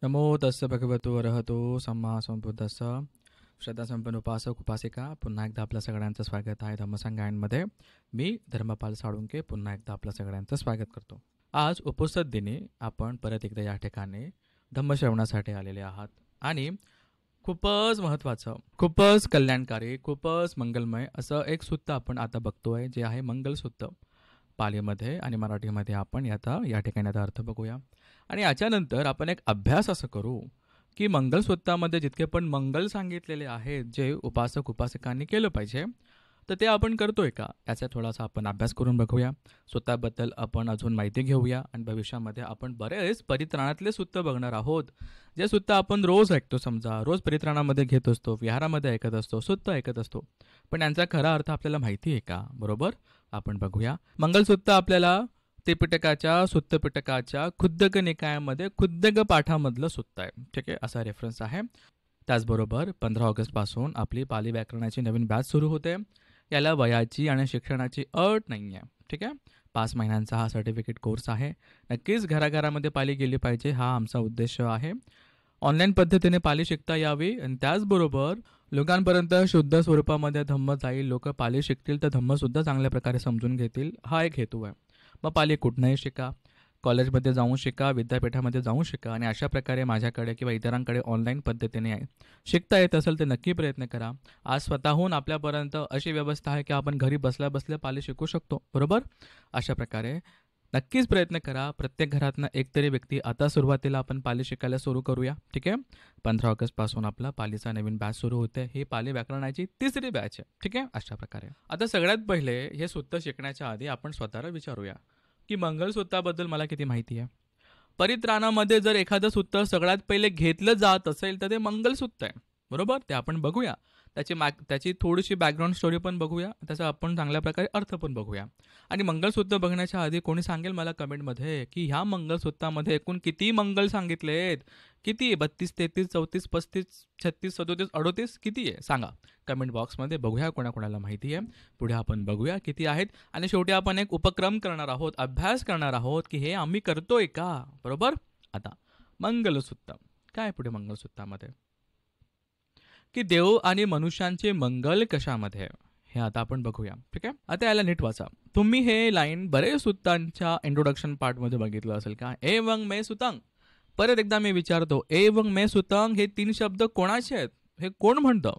नमो तस्य भगवतो अरहतो सम्मा संबुद्धस्स. श्रद्धासंपन्न उपासक उपासिका, पुन्हा एकदा आपल्या सगळ्यांचं स्वागत आहे धम्मसंगायनमध्ये. मी धर्मपाल साळुंके पुन्हा एकदा आपल्या सगळ्यांचं स्वागत करतो. आज उपस्थित दिनी आपण परत एकदा या ठिकाणी धम्मश्रवणासाठी आलेले आहात आणि खूपच महत्त्वाचं, खूपच कल्याणकारी, खूपच मंगलमय असं एक सूत्र आपण आता बघतोय, जे आहे मंगलसूत्र. पालीमध्ये आणि मराठीमध्ये आपण आता या ठिकाणी आता अर्थ बघूया. आणि याच्यानंतर आपण एक अभ्यास असं करू की मंगलसूत्रामध्ये जितके पण मंगल सांगितलेले आहेत, जे उपासक उपासकांनी केलं पाहिजे, तर ते आपण करतोय का याचा थोडासा आपण अभ्यास करून बघूया. स्वतःबद्दल आपण अजून माहिती घेऊया आणि भविष्यामध्ये आपण बरेच परित्राणातले सूत्र बघणार आहोत, जे सूत्र आपण रोज ऐकतो. समजा रोज परित्राणामध्ये घेत असतो, विहारामध्ये ऐकत असतो, सूत्र ऐकत असतो, पण यांचा खरा अर्थ आपल्याला माहिती आहे का? बरोबर, आपण बघूया. मंगलसूत्र आपल्याला त्रिपिटकाच्या सुत्तपिटकाच्या खुद्दक निकायामध्ये खुद्दक पाठामधलं सूत्र आहे. ठीक आहे, असा रेफरन्स आहे. त्याचबरोबर 15 ऑगस्टपासून आपली पाली व्याकरणाची नवीन बॅच सुरू होते. याला वयाची आणि शिक्षणाची अट नाही आहे. ठीक आहे, 5 महिन्यांचा हा सर्टिफिकेट कोर्स आहे. नक्कीच घराघरामध्ये पाली गेली पाहिजे, हा आमचा उद्देश आहे. ऑनलाईन पद्धतीने पाली शिकता यावी आणि त्याचबरोबर लोकांपर्यंत शुद्ध स्वरूपामध्ये धम्म जाईल. लोक पाली शिकतील तर धम्मसुद्धा चांगल्या प्रकारे समजून घेतील, हा एक हेतू आहे. मग पाली कुठनंही शिका, कॉलेजमध्ये जाऊन शिका, विद्यापीठामध्ये जाऊन शिका आणि अशा प्रकारे माझ्याकडे किंवा इतरांकडे ऑनलाईन पद्धतीने आहे शिकता येत असेल तर नक्की प्रयत्न करा. आज स्वतःहून आपल्यापर्यंत अशी व्यवस्था आहे की आपण घरी बसल्या बसल्या पाली शिकू शकतो. बरोबर, अशा प्रकारे नक्कीच प्रयत्न करा. प्रत्येक घरातनं एकतरी व्यक्ती आता सुरुवातीला आपण पाली शिकायला सुरू करूया. ठीक आहे, 15 ऑगस्टपासून आपला पालीचा नवीन बॅच सुरू होते. ही पाली व्याकरणाची 3री बॅच आहे. ठीक आहे, अशा प्रकारे आता सगळ्यात पहिले हे सूत्र शिकण्याच्या आधी आपण स्वतःला विचारूया की मंगलसूत्राबद्दल मला किती माहिती आहे. परित्राणामध्ये जर एखादं सूत्र सगळ्यात पहिले घेतलं जात असेल तर ते मंगलसूत्र आहे. बरोबर, ते आपण बघूया. त्याची थोडीशी बॅकग्राऊंड स्टोरी पण बघूया, त्याचा आपण चांगल्या प्रकारे अर्थ पण बघूया. आणि मंगलसूत्र बघण्याच्या आधी कोणी सांगेल मला कमेंटमध्ये की ह्या मंगलसूत्रामध्ये एकूण किती मंगल सांगितलेत? किती? 32, 33, 34, 35, 36, 37, 38 किती आहे सांगा कमेंट बॉक्समध्ये. बघूया कोणाकोणाला माहिती आहे. पुढे आपण बघूया किती आहेत आणि शेवटी आपण एक उपक्रम करणार आहोत, अभ्यास करणार आहोत की हे आम्ही करतोय का. बरोबर, आता मंगलसूत्र काय, पुढे मंगलसूत्रामध्ये की देव आणि मनुष्यांचे मंगल कशामध्ये, हे आता आपण बघूया. ठीक आहे, आता याला नीट वाचा. तुम्ही हे लाईन बरेच सूत्रांच्या इंट्रोडक्शन पार्टमध्ये बघितलं असेल का. एवंग मे सुतंग. परत एकदा मी विचारतो, एवंग मे सुतंग हे 3 शब्द कोणाचे आहेत? हे कोण म्हणतं?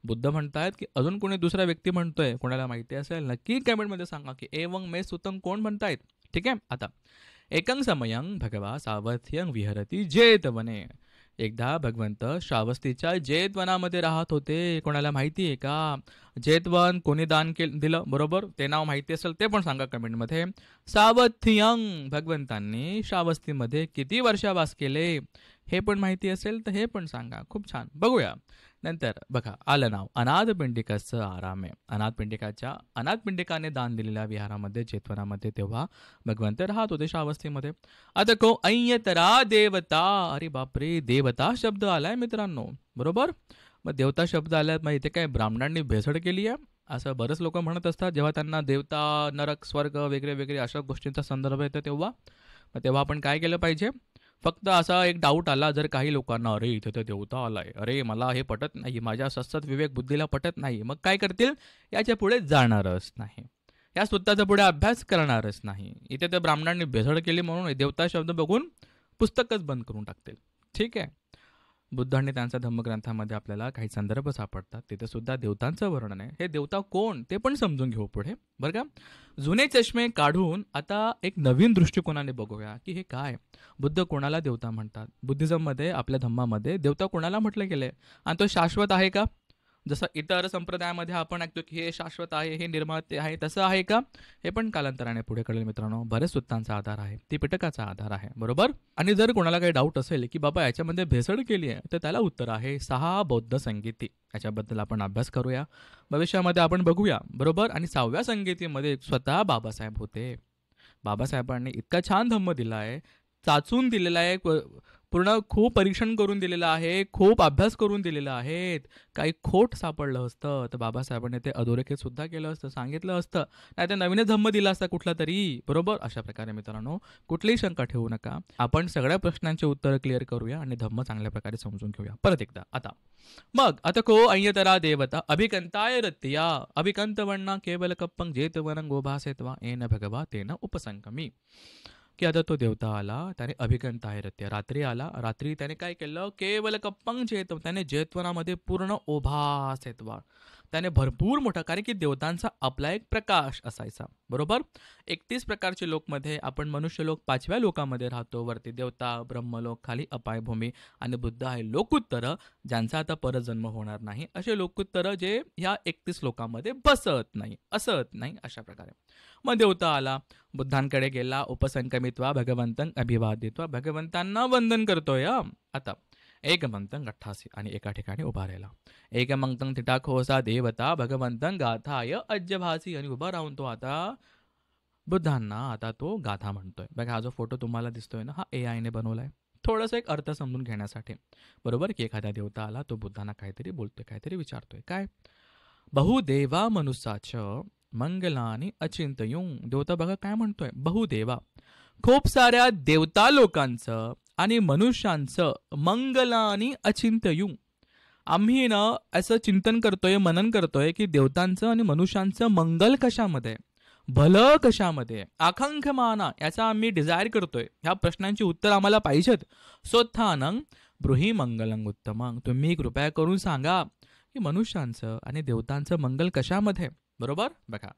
बुद्ध म्हणतायत की अजून कोणी दुसरा व्यक्ती म्हणतोय? कोणाला माहिती असेल नक्की कमेंटमध्ये सांगा की एवंग मे सुतंग कोण म्हणतायत. ठीक आहे, आता एकं समयं भगवा सावर्थ्यं विहरती जेतवने. एकदा भगवंत श्रावस्तीच्या जेतवनामध्ये राहत होते. कोणाला माहिती आहे का जेतवन कोणी दान दिलं? बरोबर, ते नाव माहिती असेल ते पण सांगा कमेंटमध्ये. सावर्थ्यं, भगवंतांनी श्रावस्तीमध्ये किती वर्षावास केले हे पण माहिती असेल तर हे पण सांगा. खूप छान, बघूया. नंतर बघा, आलं नाव अनाथ पिंडिकाचं आराम आहे. अनाथ पिंडिकाने दान दिलेल्या विहारामध्ये जेतवनामध्ये तेव्हा भगवंत राहत होते श्रावस्तीमध्ये. आता को ऐयतरा देवता. अरे बापरे, देवता शब्द आलाय मित्रांनो. बरोबर, मग देवता शब्द आलाय, मग इथे काय ब्राह्मणांनी भेसळ केली आहे असं बरेच लोक म्हणत असतात जेव्हा त्यांना देवता, नरक, स्वर्ग वगैरे वगैरे अशा गोष्टींचा संदर्भ येतो तेव्हा. मग तेव्हा आपण काय केलं पाहिजे? फक्त असा एक डाऊट आला जर काही लोकांना, अरे इथे तर देवता आलाय, अरे मला हे पटत नाही, माझ्या सतत विवेक बुद्धीला पटत नाही, मग काय करतील? याच्या पुढे जाणारच नाही, या सूत्राचा पुढे अभ्यास करणारच नाही. इथे तर ब्राह्मणांनी भेसळ केली म्हणून देवता शब्द बघून पुस्तकच बंद करून टाकतील. ठीक आहे, बुद्ध आणि त्यांच्या धम्मग्रंथामध्ये आपल्याला काही संदर्भ सापडतात, तिथे सुद्धा देवतांचं वर्णन आहे. हे देवता कोण ते पण समजून घेऊ पुढे, बरं का. जुने चष्मे काढून आता एक नवीन दृष्टिकोनाने बघूया की हे काय. बुद्ध कोणाला देवता म्हणतात? बुद्धिझममध्ये, आपल्या धम्मामध्ये देवता कोणाला म्हटलं गेलंय आणि तो शाश्वत आहे का? जसं इतर संप्रदायामध्ये आपण ऐकतो की हे शाश्वत आहे, हे निर्माते आहे, तसं आहे का? हे पण कालांतराने पुढे कळेल मित्रांनो. बरेच सूत्रांचा आधार आहे, ती पिटकाचा आधार आहे. बरोबर, आणि जर कोणाला काही डाऊट असेल की बाबा याच्यामध्ये भेसळ केली आहे तर त्याला उत्तर आहे 6 बौद्ध संगीती. याच्याबद्दल आपण अभ्यास करूया, भविष्यामध्ये आपण बघूया. बरोबर, आणि 6व्या संगीतीमध्ये स्वतः बाबासाहेब होते. बाबासाहेबांनी इतका छान धम्म दिला आहे, चाचून दिलेला आहे, पूर्ण खूप परीक्षण करून दिलेलं आहे, खूप अभ्यास करून दिलेला आहे. काही खोट सापडलं असतं तर बाबासाहेबांनी ते अधोरेखित सुद्धा केलं असतं, सांगितलं असतं. नाहीतर नवीनच धम्म दिला असता कुठला तरी. बरोबर? अशा प्रकारे मित्रांनो कुठलीही शंका ठेवू नका. आपण सगळ्या प्रश्नांची उत्तरं क्लिअर करूया आणि धम्म चांगल्या प्रकारे समजून घेऊया. परत एकदा आता को अय्यतरा देवता अभिकंताय रत्या अभिकंतवण्णा केवल कप्पं जेतवनं भासेत्वा येन भगवा तेन उपसंकमी. की आता तो देवता आला, त्याने अभिकंताय रत्या रात्री आला. रात्री त्याने काय केलं? केवल कप्पं जेतव त्याने जेतवनामध्ये पूर्ण ओभासेत्वा त्याने भरपूर मोठा, कारण की देवतांचा आपला एक प्रकाश असायचा. बरोबर? 31 प्रकारचे लोकमध्ये आपण मनुष्य लोक 5व्या लोकामध्ये राहतो. वरती देवता, ब्रह्मलोक, खाली अपायभूमी आणि बुद्ध आहे लोकोत्तर, ज्यांचा आता परत जन्म होणार नाही. असे लोकोत्तर जे ह्या 31 लोकांमध्ये बसत नाही, असत नाही, अशा प्रकारे. मग देवता आला, बुद्धांकडे गेला, उपसंकमित्वा भगवंतं अभिवादित्वा भगवंतांना वंदन करतोय. आता एकमंतं 88 आणि एका ठिकाणी उभा राहिला. एकमंतं तिटाखोसा देवता भगवंतं गाथाय अज्जभासी आणि उभा राहून तो आता बुद्धांना आता तो गाथा म्हणतोय. बघा हा जो फोटो तुम्हाला दिसतोय ना, हा AI ने बनवलाय. थोडंसं एक अर्थ समजून घेण्यासाठी. बरोबर की एखादा देवता आला, तो बुद्धांना काहीतरी बोलतोय, काहीतरी विचारतोय. काय? बहुदेवा मनुष्याच मंगलानी अचिंतयुं. देवता बघा काय म्हणतोय? बहुदेवा, खूप साऱ्या देवता लोकांचं आणि मनुष्यांचं मंगलानी अचिंतयुं. आम्ही ना असं चिंतन करतोय, मनन करतोय की देवतांचं आणि मनुष्यांचं मंगल कशामध्ये, भलं कशामध्ये, आकांक्षमाना याचा आम्ही डिझायर करतोय. ह्या प्रश्नांची उत्तर आम्हाला पाहिजेत. सोत्थानं ब्रूहि मंगलं उत्तमं. तुम्ही कृपया करून सांगा की मनुष्यांचं आणि देवतांचं मंगल कशामध्ये. बरोबर? बघा,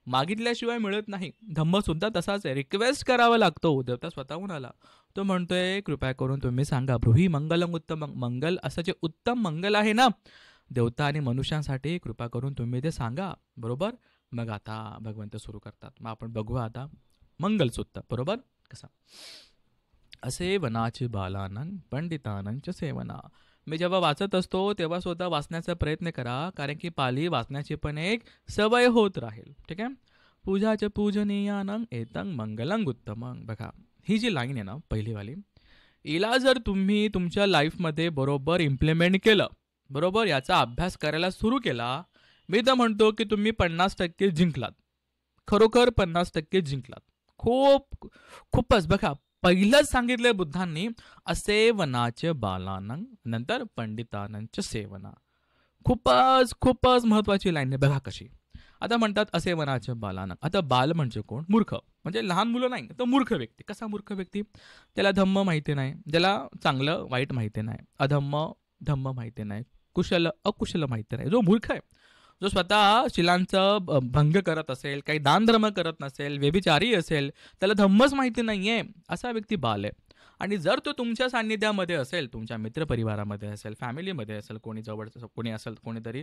मागितल्याशिवाय मिळत नाही. धम्म सुद्धा तसाच आहे, रिक्वेस्ट करावा लागतो. देवता स्वतःहून आला, तो म्हणतोय कृपया करून तुम्ही सांगा. ब्रूहि मंगलम उत्तम. मंगल असं जे उत्तम मंगल आहे ना देवता आणि मनुष्यांसाठी, कृपा करून तुम्ही ते सांगा. बरोबर? मग आता भगवंत सुरू करतात. मग आपण बघू आता मंगलसूत्र. बरोबर? कसा? असे वनाची बालानंद पंडितानंच सेवना. मी जेव्हा वाचत असतो तेव्हा स्वतः वाचण्याचा प्रयत्न करा, कारण की पाली वाचण्याची पण एक सवय होत राहील. ठीक आहे? पूजाच पूजनीयानं एतं मंगलं उत्तमं. बघा ही जी लाईन आहे ना पहिलीवाली, हिला जर तुम्ही तुमच्या लाईफमध्ये बरोबर इम्प्लिमेंट केलं, बरोबर याचा अभ्यास करायला सुरू केला, मी तर म्हणतो की तुम्ही 50% जिंकलात. खरोखर 50% जिंकलात. खूपच. बघा पहिलंच सांगितलंय बुद्धांनी, असे वनाचे बालानं नंतर पंडितानंच सेवना. खूपच महत्वाची लाईन आहे. बघा कशी. आता म्हणतात असे वनाचे बालानं. आता बाल म्हणजे कोण? मूर्ख, म्हणजे लहान मुलं नाही तर मूर्ख व्यक्ती. कसा मूर्ख व्यक्ती? त्याला धम्म माहिती नाही, ज्याला चांगलं वाईट माहिती नाही, अधम्म धम्म माहिती नाही, कुशल अकुशल माहिती नाही, जो मूर्ख आहे, जो स्वतः शिलांचं भंग करत असेल, काही दानधर्म करत नसेल, व्यभिचारी असेल, त्याला धम्मच माहिती नाहीये, असा व्यक्ती बाल आहे. आणि जर तो तुमच्या सान्निध्यामध्ये असेल, तुमच्या मित्रपरिवारामध्ये असेल, फॅमिलीमध्ये असेल, कोणी जवळचं कोणी असेल, कोणीतरी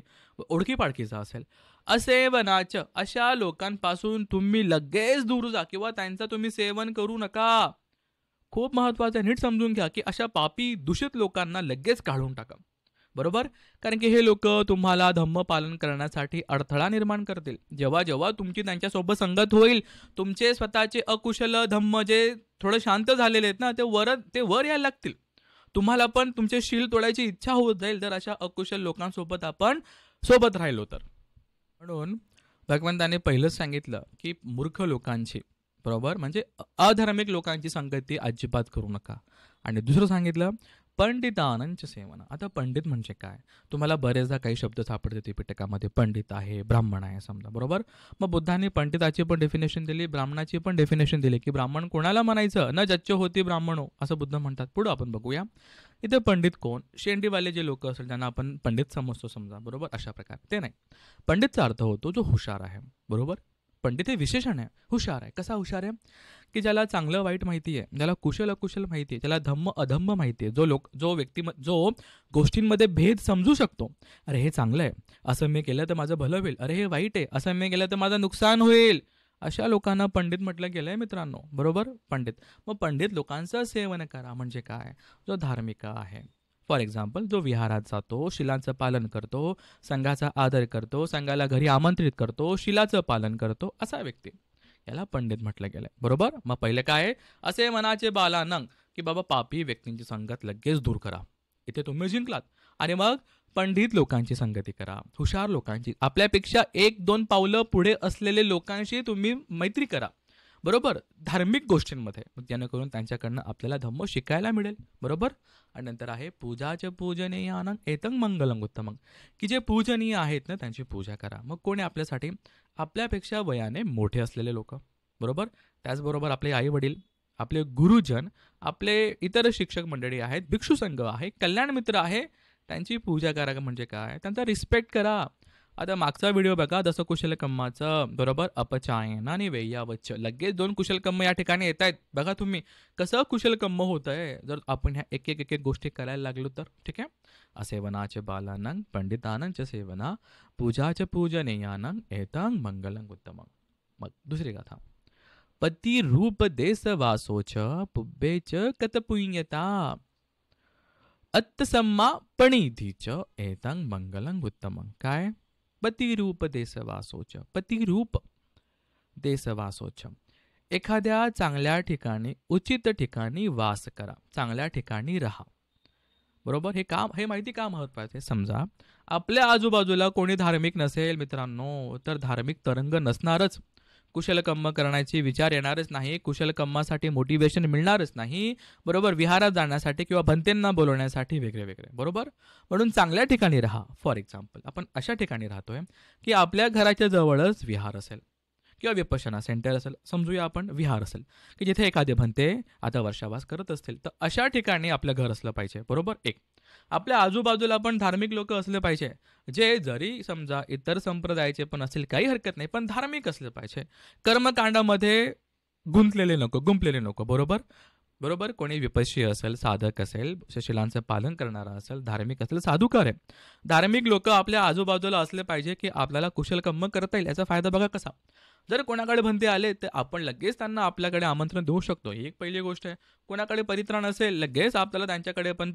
ओळखीपाळखीचा असेल, असे वनाच अशा लोकांपासून तुम्ही लगेच दूर जा किंवा त्यांचं तुम्ही सेवन करू नका. खूप महत्वाचं आहे, नीट समजून घ्या की अशा पापी दूषित लोकांना लगेच काढून टाका. बरोबर? कारण की हे लोक तुम्हाला धम्म पालन करण्यासाठी अडथळा निर्माण करतील. जेव्हा जेव्हा तुमची त्यांच्यासोबत संगत होईल, तुमचे स्वतःचे अकुशल धम्म जे थोडे शांत झालेले आहेत ना, ते वर यायला लागतील. तुम्हाला पण तुमचे शील तोडायची इच्छा होत जाईल जर अशा अकुशल लोकांसोबत आपण सोबत राहिलो तर. म्हणून भगवंताने पहिलंच सांगितलं की मूर्ख लोकांची, बरोबर, म्हणजे अधार्मिक लोकांची संगती अजिबात करू नका. आणि दुसरं सांगितलं पंडितानंच सेवना. आता पंडित म्हणजे काय? तुम्हाला बरेचदा काही शब्द सापडते त्रिपिटकामध्ये. पंडित आहे, ब्राह्मण आहे समजा. बरोबर? मग बुद्धांनी पंडिताची पण डेफिनेशन दिली, ब्राह्मणाची पण डेफिनेशन दिली की ब्राह्मण कोणाला म्हणायचं? न जच्च होती ब्राह्मणो, असं बुद्ध म्हणतात. पुढं आपण बघूया. इथे पंडित कोण? शेंडीवाले जे लोक असेल त्यांना आपण पंडित समजतो समजा. बरोबर? अशा प्रकारे ते नाही. पंडितचा अर्थ होतो जो हुशार आहे. बरोबर? पंडित हे विशेषण आहे, हुशार आहे. कसा हुशार आहे? की ज्याला चांगलं वाईट माहिती आहे, ज्याला कुशल अकुशल माहिती आहे, ज्याला धम्म अधम्म माहिती आहे, जो गोष्टींमध्ये भेद समजू शकतो. अरे हे चांगलं आहे, असं मी केलं तर माझं भलं होईल. अरे हे वाईट आहे, असं मी केलं तर माझं नुकसान होईल. अशा लोकांना पंडित म्हटलं गेलंय मित्रांनो. बरोबर? पंडित. मग पंडित लोकांचं सेवन करा म्हणजे काय? जो धार्मिक आहे. फॉर एक्झाम्पल, जो विहारात जातो, शिलांचं पालन करतो, संघाचा आदर करतो, संघाला घरी आमंत्रित करतो, शिलाचं पालन करतो, असा व्यक्ती, याला पंडित म्हटलं गेलंय. बरोबर? मग पहिलं काय आहे? असे मनाचे बालानंग, की बाबा पापी व्यक्तींची संगत लगेच दूर करा. इथे तुम्ही जिंकलात. आणि मग पंडित लोकांची संगती करा, हुशार लोकांची, आपल्यापेक्षा 1-2 पावलं पुढे असलेले लोकांशी तुम्ही मैत्री करा. बरोबर? धार्मिक गोष्टींमध्ये, जेणेकरून त्यांच्याकडनं आपल्याला धम्म शिकायला मिळेल. बरोबर? आणि नंतर आहे पूजाच पूजनीयानं एतं मंगलम उत्तमं, की जे पूजनीय आहेत ना त्यांची पूजा करा. मग कोण आहे आपल्यासाठी? आपल्यापेक्षा वयाने मोठे असलेले लोक. बरोबर? त्याचबरोबर आपले आई वडील, आपले गुरुजन, आपले इतर शिक्षक मंडळी आहेत, भिक्षू संघ आहे, कल्याण मित्र आहे, त्यांची पूजा करा. म्हणजे काय? त्यांचा रिस्पेक्ट करा. आता मागचा व्हिडिओ बघा, जसं कुशलकर्माचं. बरोबर? अपचायन आणि वेय्यावच्च, लगेच 2 कुशलकर्म या ठिकाणी येत आहेत. बघा तुम्ही कसं कुशलकर्म होत आहे जर आपण ह्या एक एक गोष्टी करायला लागलो तर. ठीक आहे. असेवनाचे बालानं पंडितानं सेवना पूजाच पूजनीयानं एतं मंगलं उत्तमं. मग दुसरी गाथा. पती रूप देश वासोच पुब्बेच कतपुण्यता अत्तसम्मा पणिधीच एतं मंगलं उत्तमं. काय? पतिरूप देशवासोच, पतिरूप देशवासोच, एखाद्या चांगल्या ठिकाणी, उचित ठिकाणी वास करा, चांगल्या ठिकाणी राहा. बरोबर? हे माहिती का महत्वाचं आहे? समजा आपल्या आजूबाजूला कोणी धार्मिक नसेल मित्रांनो, तर धार्मिक तरंग नसणारच, कुशलकर्म करण्याची विचार येणारच नाही, कुशलकर्मासाठी मोटिवेशन मिळणारच नाही. बरोबर? विहारात जाण्यासाठी किंवा भंतेंना बोलवण्यासाठी वेगळे वेगळे. बरोबर? म्हणून चांगल्या ठिकाणी राहा. फॉर एक्झाम्पल आपण अशा ठिकाणी राहतोय की आपल्या घराच्या जवळच विहार असेल किंवा विपश्यना सेंटर असेल, समजूया आपण विहार असेल, की जिथे एखादे भंते आता वर्षावास करत असतील, तर अशा ठिकाणी आपलं घर असलं पाहिजे. बरोबर? एक, आपल्या आजूबाजूला पण धार्मिक लोक असले पाहिजे, जे जरी समजा इतर संप्रदायाचे पण असतील काही हरकत नाही, पण धार्मिक असले पाहिजे, कर्मकांडामध्ये गुंपलेले नको. बरोबर? बरोबर? कोणी विपश्यी असेल, साधक असेल, सुशिलांचं पालन करणारा असेल, धार्मिक असेल, साधुकार आहे, धार्मिक लोक आपल्या आजूबाजूला असले पाहिजे, की आपल्याला कुशलकर्म करता येईल. याचा फायदा बघा कसा. जर कोणाकडे भंते आले तर आपण लगेच त्यांना आपल्याकडे आमंत्रण देऊ शकतो. ही एक पहिली गोष्ट आहे. कोणाकडे परित्राण असेल, लगेच आपल्याला त्यांच्याकडे पण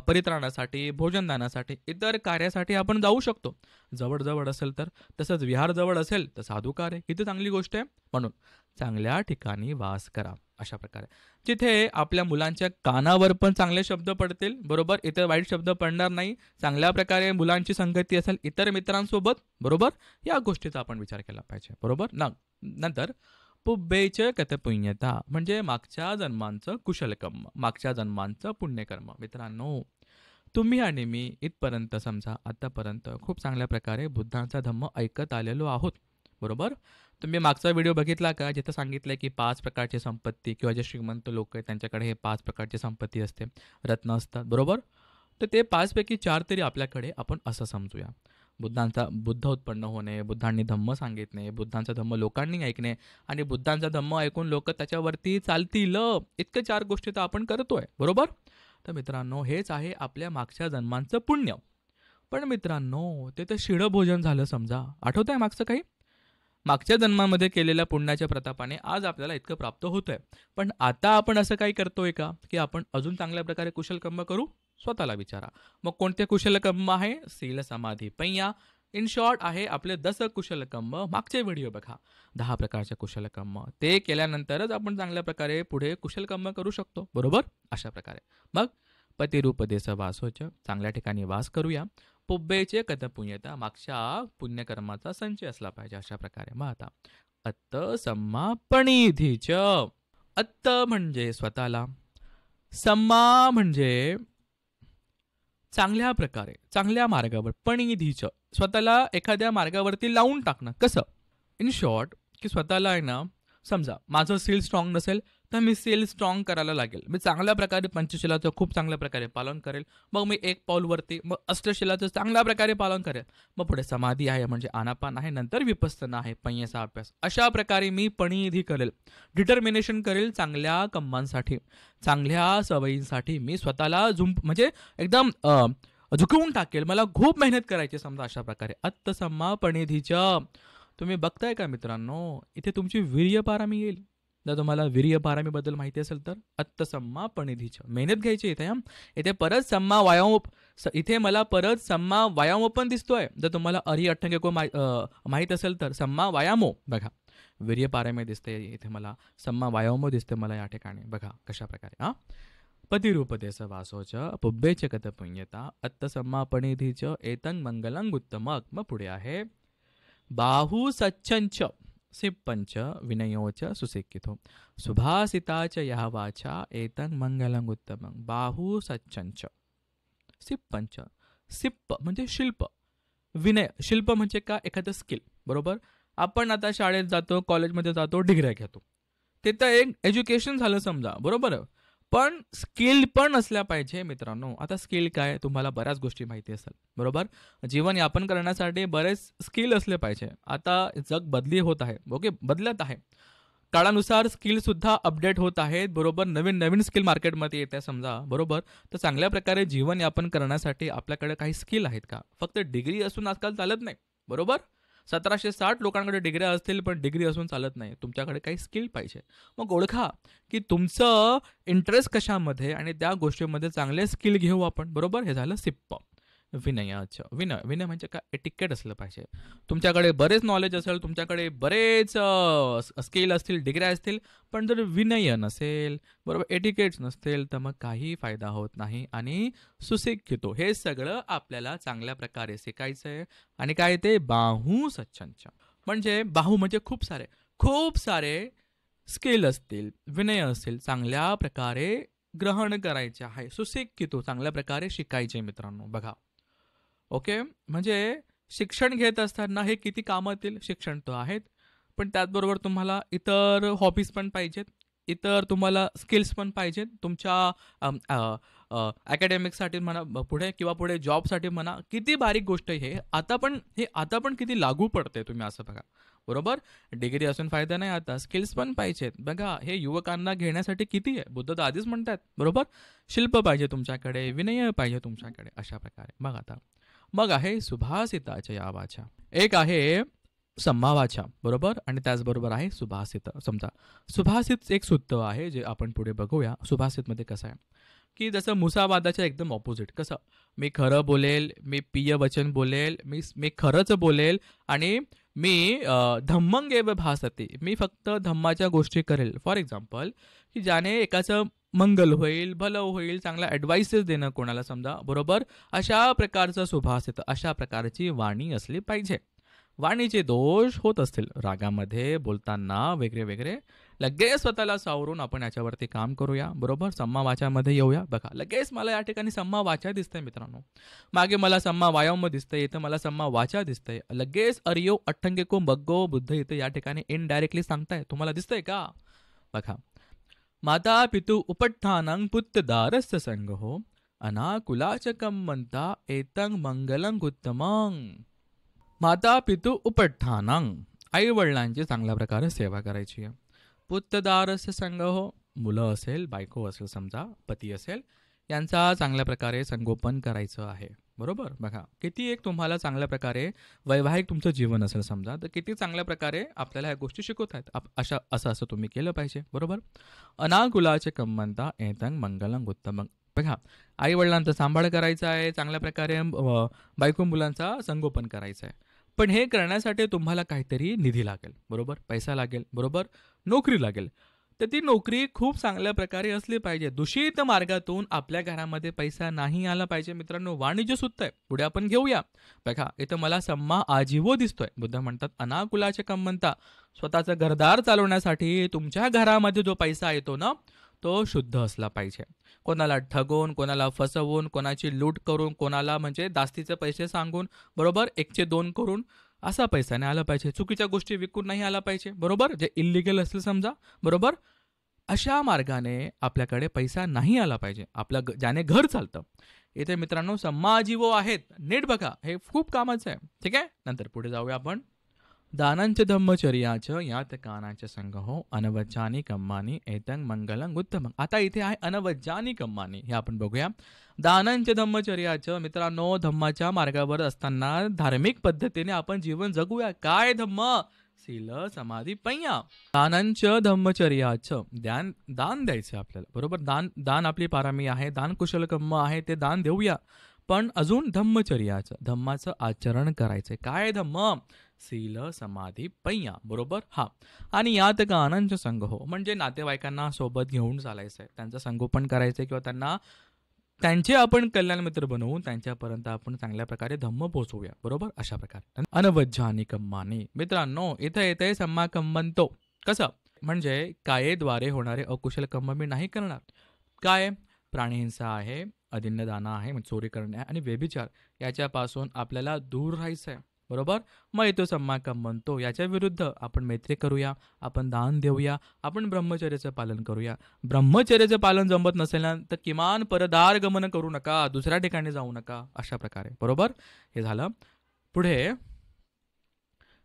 परित्राणासाठी, भोजनदानासाठी, इतर कार्यासाठी आपण जाऊ शकतो. जवळ असेल तर. तसंच विहार जवळ असेल तर साधुकार आहे. किती चांगली गोष्ट आहे. म्हणून चांगल्या ठिकाणी वास करा. अशा प्रकारे जिथे आपल्या मुलांच्या कानावर पण चांगले शब्द पडतील. बरोबर? इतर वाईट शब्द पडणार नाही. चांगल्या प्रकारे मुलांची संगती असेल इतर मित्रांसोबत. बरोबर? या गोष्टीचा आपण विचार केला पाहिजे. बरोबर? नंतर पुब्बेच कतपुण्यता, म्हणजे मागच्या जन्मांचं कुशलकर्म, मागच्या जन्मांचं पुण्यकर्म. मित्रांनो, तुम्ही आणि मी इथपर्यंत समजा आतापर्यंत खूप चांगल्या प्रकारे बुद्धांचा धम्म ऐकत आलेलो आहोत. बरोबर? तुम्ही मागचा व्हिडिओ बघितला का, जिथं सांगितलं की 5 प्रकारची संपत्ती, किंवा जे श्रीमंत लोक आहेत त्यांच्याकडे हे 5 प्रकारची संपत्ती असते, रत्न असतात. बरोबर? तर ते 5 पैकी 4 तरी आपल्याकडे, आपण असं समजूया. बुद्ध उत्पन्न होणे, बुद्धांनी धम्म सांगितणे, बुद्धांचा धम्म लोकांनी ऐकणे, आणि बुद्धांचा धम्म ऐकून लोक त्याच्यावरती चालतील, इतके 4 गोष्टी तर आपण करतोय. बरोबर? तर मित्रांनो, हेच आहे आपल्या मागच्या जन्मांचं पुण्य. पण मित्रांनो, ते तर शिळं भोजन झालं समजा. आठवत आहे मागचं काही? मागच्या जन्मामध्ये केलेल्या पुण्याच्या प्रतापाने आज आपल्याला इतकं प्राप्त होतंय. पण आता आपण असं काही करतोय का, की आपण अजून चांगल्या प्रकारे कुशलकर्म करू? स्वतःला विचारा. मग कोणते कुशलकर्म आहे? शील समाधी पय्या. इन शॉर्ट आहे आपले 10 कुशलकर्म. मागचे व्हिडिओ बघा, 10 प्रकारचे कुशलकर्म. ते केल्यानंतरच आपण चांगल्या प्रकारे पुढे कुशलकर्म करू शकतो. बरोबर? अशा प्रकारे मग पतिरूप देश वासोच, चांगल्या ठिकाणी वास करूया. पुब्बेचे कतपुण्यता, मागच्या पुण्यकर्माचा संचय असला पाहिजे. अशा प्रकारे मग आता अत्त सम्मा पणिधीच. अत्त म्हणजे स्वतःला, सम्मा म्हणजे चांगल्या प्रकारे, चांगल्या मार्गावर, पणिधीच स्वतःला एखाद्या मार्गावरती लावून टाकणं. कसं? इन शॉर्ट, की स्वतःला आहे ना, समजा माझं सील स्ट्रॉंग नसेल तर मी सील स्ट्रॉंग करायला लागेल. मी चांगल्या प्रकारे पंचशिलाचं खूप चांगल्या प्रकारे पालन करेल. मग मी 1 पाऊलवरती, मग अष्टशिलाचं चांगल्या प्रकारे पालन करेल. मग पुढे समाधी आहे, म्हणजे आनापान आहे, नंतर विपස්සना आहे, पय्याचा अभ्यास. अशा प्रकारे मी पणिधी करेल, डिटर्मिनेशन करेल चांगल्या कर्मांसाठी, चांगल्या सवयींसाठी. मी स्वतःला म्हणजे एकदम झुकवून टाकेल. मला खूप मेहनत करायची समजा. अशा प्रकारे अत्तसम्मा पणिधीच. तुम्ही बघताय का मित्रांनो, इथे तुमची वीर्यपारामी येईल. जर तुम्हाला वीर्यपारामीबद्दल माहिती असेल तर अत्तसम्मा पणिधीच, मेहनत घ्यायची इथे. इथे परत सम्मा व्यायाम, इथे मला परत सम्मा व्यायामो पण दिसतोय. जर तुम्हाला अरी अठ्ठंगे माहीत असेल तर सम्मा व्यायामो बघा, वीर्यपारामी दिसते इथे मला, सम्मा व्यायामो दिसते मला या ठिकाणी. बघा कशा प्रकारे. पतिरूपदेश वासोच पुब्बेच कथ पुण्यता अत्त सम्मापणिधीच एतं मंगलं उत्तमक. मग पुढे आहे बाहू सच्चंच सिप्पंच विनयोच सुशिक्षितो सुभाषिताच या वाचा एतं मंगलं उत्तमं. बाहू सच्चंच सिप्पंच. सिप्प म्हणजे शिल्प, विनय. शिल्प म्हणजे का, एखादं स्किल. बरोबर. आपण आता शाळेत जातो, कॉलेजमध्ये जातो, डिग्र्या घेतो, ते तर एक एज्युकेशन झालं समजा. बरोबर. पण स्किल पण असल्या पाहिजे मित्रांनो. आता स्किल काय, तुम्हाला बऱ्याच गोष्टी माहिती असेल. बरोबर. जीवन यापन करण्यासाठी बरेच स्किल असले पाहिजे. आता जग बदली होत आहे, ओके, बदलत आहे. काळानुसार स्किल सुद्धा अपडेट होत आहेत. बरोबर. नवीन नवीन स्किल मार्केटमध्ये येत आहे समजा. बरोबर. तर चांगल्या प्रकारे जीवन यापन करण्यासाठी आपल्याकडे काही स्किल आहेत का? फक्त डिग्री असून आजकाल चालत नाही. बरोबर. 1760 लोकांकडे डिग्र्या असतील, पण डिग्री असून चालत नाही. तुमच्याकडे काही स्किल पाहिजे. मग ओळखा की तुमचं इंटरेस्ट कशामध्ये आणि त्या गोष्टीमध्ये चांगले स्किल घेऊ आपण. बरोबर. हे झालं सिप्प. विनयाचं. विनय. विनय म्हणजे काय, एटिकेट असलं पाहिजे. तुमच्याकडे बरेच नॉलेज असेल, तुमच्याकडे बरेच स्किल असतील, डिग्र्या असतील, पण जर विनय नसेल, बरोबर, एटिकेट्स नसतील, तर मग काही फायदा होत नाही. आणि सुशिक्षितो हे सगळं आपल्याला चांगल्या प्रकारे शिकायचं आहे. आणि काय ते बाहू सच्चंच म्हणजे बाहू म्हणजे खूप सारे स्किल असतील, विनय असतील, चांगल्या प्रकारे ग्रहण करायचे आहे. सुशिक्षितो चांगल्या प्रकारे शिकायचे मित्रांनो. बघा, ओके. म्हणजे शिक्षण घेत असताना हे किती कामातील शिक्षण तर आहेत, पण त्याचबरोबर तुम्हाला इतर हॉबीज पण पाहिजेत, इतर तुम्हाला स्किल्स पण पाहिजेत. तुमच्या अकॅडमिकसाठी म्हणा, पुढे किंवा पुढे जॉबसाठी म्हणा. किती बारीक गोष्ट आहे हे आता पण किती लागू पडते, तुम्ही असं बघा. बरोबर. डिग्री असून फायदा नाही, आता स्किल्स पण पाहिजेत. बघा, हे युवकांना घेण्यासाठी किती आहे. बुद्ध तर आधीच म्हणतात. बरोबर. शिल्प पाहिजे तुमच्याकडे, विनय पाहिजे तुमच्याकडे, अशा प्रकारे. मग आहे सुभाषिताच्या या वाचा. एक आहे संमावाचा. बरोबर. आणि त्याचबरोबर आहे सुभाषित. समजा सुभाषित एक सूत्र आहे जे आपण पुढे बघूया. सुभाषितमध्ये कसं आहे की जसं मुसावादाच्या एकदम ऑपोजिट. कसं, मी खरं बोलेल, मी पिय वचन बोलेल, मी खरंच बोलेल, आणि मी धम्मंगेव भासते, मी फक्त धम्माच्या गोष्टी करेल. फॉर एक्झाम्पल, की ज्याने एकाचं मंगल होईल, भलं होईल, चांगला ॲडवाइसेस देणं कोणाला समजा. बरोबर. अशा प्रकारचं सुभाषित, अशा प्रकारची वाणी असली पाहिजे. वाणीचे दोष होत असतील रागामध्ये बोलताना वगैरे, लगेच स्वतःला सावरून आपण याच्यावरती काम करूया. बरोबर. सम्मा वाचामध्ये येऊया. बघा, लगेच मला या ठिकाणी सम्मा वाचा दिसतंय मित्रांनो. मागे मला सम्मा वायाम दिसतंय, इथं मला सम्मा वाचा दिसतंय. लगेच अरियो अठ्ठंगेको बग्गो बुद्ध इथं या ठिकाणी इनडायरेक्टली सांगताय. तुम्हाला दिसतंय का? बघा, माता पितु उपट्ठानं पुत्रदारस्य संगहो अनाकुलाचकं म्हणता एतं मंगलं उत्तमं. माता पितु उपट्ठानं, आई वडिलांची चांगल्या प्रकारे सेवा करायची आहे. पुत्रदारस्य संगहो, मुलं असेल, बायको असेल समजा, पती असेल, यांचा चांगल्या प्रकारे संगोपन करायचं आहे. बरोबर. बघा, किती एक तुम्हाला चांगल्या प्रकारे वैवाहिक तुमचं जीवन असेल समजा, तर किती चांगल्या प्रकारे आपल्याला ह्या गोष्टी शिकवत आहेत. असं तुम्ही केलं पाहिजे. बरोबर. अनाकुलाचे कम्मंता एतं मंगलं उत्तमं. बघा, आई वडिलांचा सांभाळ करायचा आहे, चांगल्या प्रकारे बायको मुलांचा संगोपन करायचं आहे. पण हे करण्यासाठी तुम्हाला काहीतरी निधी लागेल. बरोबर. पैसा लागेल. बरोबर. नोकरी लागेल. तर ती नोकरी खूप चांगल्या प्रकारे असली पाहिजे. दूषित मार्गातून आपल्या घरामध्ये पैसा नाही आला पाहिजे मित्रांनो. वाणिज्य सूत्र आहे, पुढे आपण घेऊया. बघा, इथं मला सम्मा आजीवो दिसतोय. बुद्ध म्हणतात अनाकुलाचे कम्मंता, स्वतःचं घरदार चालवण्यासाठी तुमच्या घरामध्ये जो पैसा येतो ना, तो शुद्ध असला पाहिजे. कोणाला ठगवून, कोणाला फसवून, कोणाची लूट करून, कोणाला म्हणजे दास्तीचे पैसे सांगून, बरोबर, 1चे 2 करून असा पैसा नाही आला पाहिजे. चुकीच्या गोष्टी विकून नाही आला पाहिजे. बरोबर. जे इल्लिगल असेल समजा. बरोबर. अशा मार्गाने आपल्याकडे पैसा नाही आला पाहिजे. ज्याने घर चालतं. इथे मित्रांनो सम्माजीवो आहेत. नीट बघा, हे खूप कामाचं आहे. ठीक आहे. नंतर पुढे जाऊया आपण. दानांच धम्मचर्याचं यात कानाच्या संगहो अनवज्जानी कम्मानी एतं मंगलं उत्तमं. आता इथे आहे अनवज्जानी कम्मानी, हे आपण बघूया. दानांच धम्मचर्याचं मित्रांनो, धम्माच्या मार्गावर असताना धार्मिक पद्धतीने आपण जीवन जगूया. काय धम्म? शील समाधी पय्या. दानांच धम्मचर्याचं दान द्यायचं आपल्याला. बरोबर. दान आपली पारामी आहे, दान कुशल कर्म आहे, ते दान देऊया. पण अजून धम्मचर्याचं, धम्माचं आचरण करायचंय. काय धम्म? शील समाधी पय्या, बरोबर. हा, आणि यात गानांच संग हो, म्हणजे नातेवाईकांना सोबत घेऊन चालायचंय, त्यांचं संगोपन करायचंय किंवा त्यांचे आपण कल्याण मित्र बनवून त्यांच्यापर्यंत आपण चांगल्या प्रकारे धम्म पोहोचवूया, बरोबर. अशा प्रकारे अनवज्जानी कम्मानी. मित्रांनो, इथं येते सम्मा कम्मंतो. कसं म्हणजे कायेद्वारे होणारे अकुशल कर्म मी नाही करणार. काय? प्राणीहिंसा आहे, अदिन्नदाना आहे, म्हणजे चोरी करणे आणि व्यभिचार याच्यापासून आपल्याला दूर राहायचं आहे, बरोबर. मग येतो सम्माकम म्हणतो याच्या विरुद्ध आपण मैत्री करूया, आपण दान देऊया, आपण ब्रह्मचर्याचं पालन करूया. ब्रह्मचर्याचं पालन जमत नसेल ना तर किमान परदार गमन करू नका, दुसऱ्या ठिकाणी जाऊ नका, अशा प्रकारे, बरोबर. हे झालं. पुढे